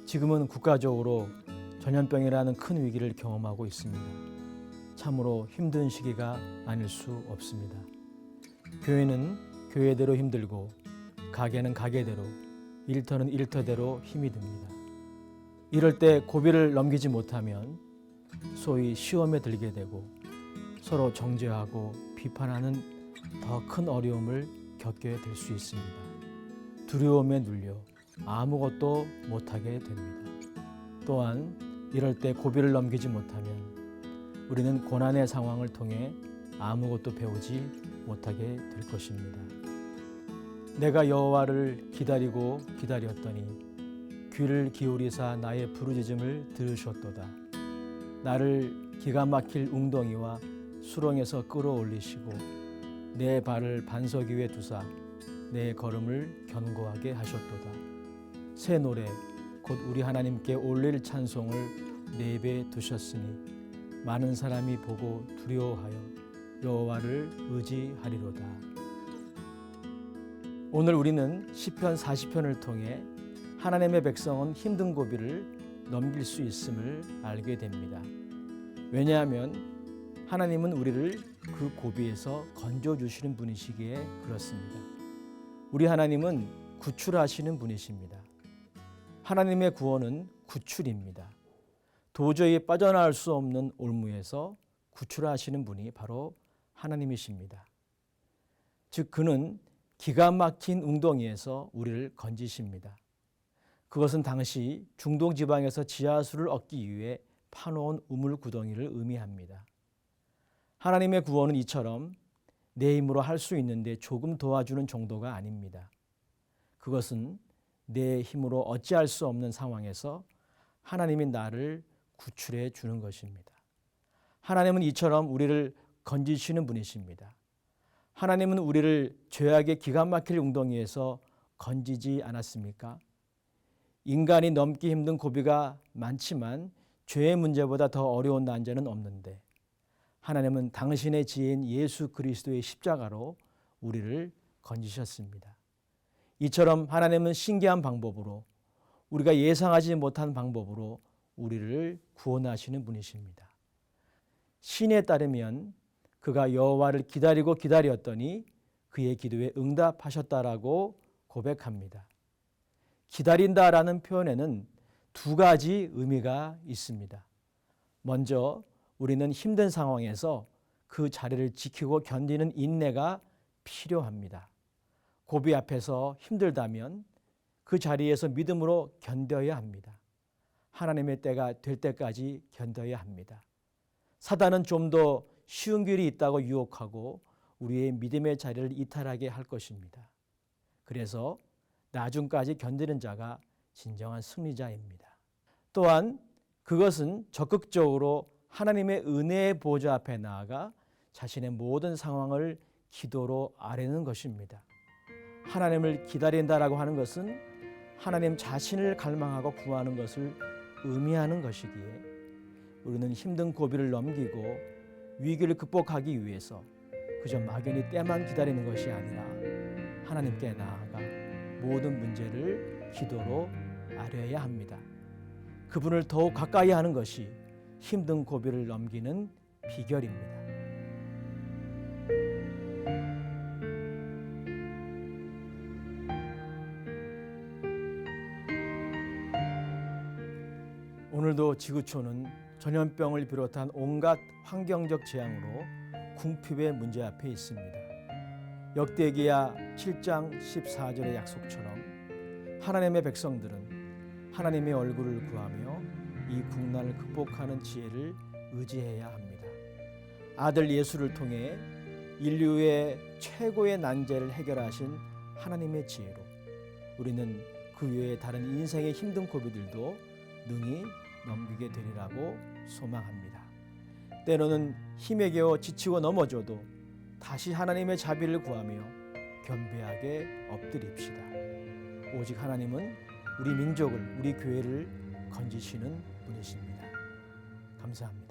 지금은 국가적으로 전염병이라는 큰 위기를 경험하고 있습니다. 참으로 힘든 시기가 아닐 수 없습니다. 교회는 교회대로 힘들고 가게는 가게대로 일터는 일터대로 힘이 듭니다. 이럴 때 고비를 넘기지 못하면 소위 시험에 들게 되고 서로 정죄하고 비판하는 더 큰 어려움을 겪게 될 수 있습니다. 두려움에 눌려 아무것도 못하게 됩니다. 또한 이럴 때 고비를 넘기지 못하면 우리는 고난의 상황을 통해 아무것도 배우지 못하게 될 것입니다. 내가 여호와를 기다리고 기다렸더니 귀를 기울이사 나의 부르짖음을 들으셨도다. 나를 기가 막힐 웅덩이와 수렁에서 끌어올리시고 내 발을 반석 위에 두사 내 걸음을 견고하게 하셨도다. 새 노래 곧 우리 하나님께 올릴 찬송을 내 입에 두셨으니 많은 사람이 보고 두려워하여 여호와를 의지하리로다. 오늘 우리는 시편 40편을 통해 하나님의 백성은 힘든 고비를 넘길 수 있음을 알게 됩니다. 왜냐하면 하나님은 우리를 그 고비에서 건져주시는 분이시기에 그렇습니다. 우리 하나님은 구출하시는 분이십니다. 하나님의 구원은 구출입니다. 도저히 빠져나올 수 없는 올무에서 구출하시는 분이 바로 하나님이십니다. 즉 그는 기가 막힌 웅덩이에서 우리를 건지십니다. 그것은 당시 중동 지방에서 지하수를 얻기 위해 파놓은 우물 구덩이를 의미합니다. 하나님의 구원은 이처럼 내 힘으로 할 수 있는데 조금 도와주는 정도가 아닙니다. 그것은 내 힘으로 어찌할 수 없는 상황에서 하나님이 나를 구출해 주는 것입니다. 하나님은 이처럼 우리를 건지시는 분이십니다. 하나님은 우리를 죄악의 기가 막힐 웅덩이에서 건지지 않았습니까? 인간이 넘기 힘든 고비가 많지만 죄의 문제보다 더 어려운 난제는 없는데 하나님은 당신의 지혜인 예수 그리스도의 십자가로 우리를 건지셨습니다. 이처럼 하나님은 신기한 방법으로 우리가 예상하지 못한 방법으로 우리를 구원하시는 분이십니다. 신에 따르면 그가 여호와를 기다리고 기다렸더니 그의 기도에 응답하셨다라고 고백합니다. 기다린다라는 표현에는 두 가지 의미가 있습니다. 먼저 우리는 힘든 상황에서 그 자리를 지키고 견디는 인내가 필요합니다. 고비 앞에서 힘들다면 그 자리에서 믿음으로 견뎌야 합니다. 하나님의 때가 될 때까지 견뎌야 합니다. 사단은 좀 더 쉬운 길이 있다고 유혹하고 우리의 믿음의 자리를 이탈하게 할 것입니다. 그래서 나중까지 견디는 자가 진정한 승리자입니다. 또한 그것은 적극적으로 하나님의 은혜의 보좌 앞에 나아가 자신의 모든 상황을 기도로 아뢰는 것입니다. 하나님을 기다린다라고 하는 것은 하나님 자신을 갈망하고 구하는 것을 의미하는 것이기에 우리는 힘든 고비를 넘기고 위기를 극복하기 위해서 그저 막연히 때만 기다리는 것이 아니라 하나님께 나아가 모든 문제를 기도로 아뢰어야 합니다. 그분을 더욱 가까이 하는 것이 힘든 고비를 넘기는 비결입니다. 오늘도 지구촌은 전염병을 비롯한 온갖 환경적 재앙으로 궁핍의 문제 앞에 있습니다. 역대기야 7장 14절의 약속처럼 하나님의 백성들은 하나님의 얼굴을 구하며 이 국난을 극복하는 지혜를 의지해야 합니다. 아들 예수를 통해 인류의 최고의 난제를 해결하신 하나님의 지혜로 우리는 그 외의 다른 인생의 힘든 고비들도 능히 넘기게 되리라고 소망합니다. 때로는 힘에 겨워 지치고 넘어져도 다시 하나님의 자비를 구하며 겸비하게 엎드립시다. 오직 하나님은 우리 민족을, 우리 교회를 건지시는 분이십니다. 감사합니다.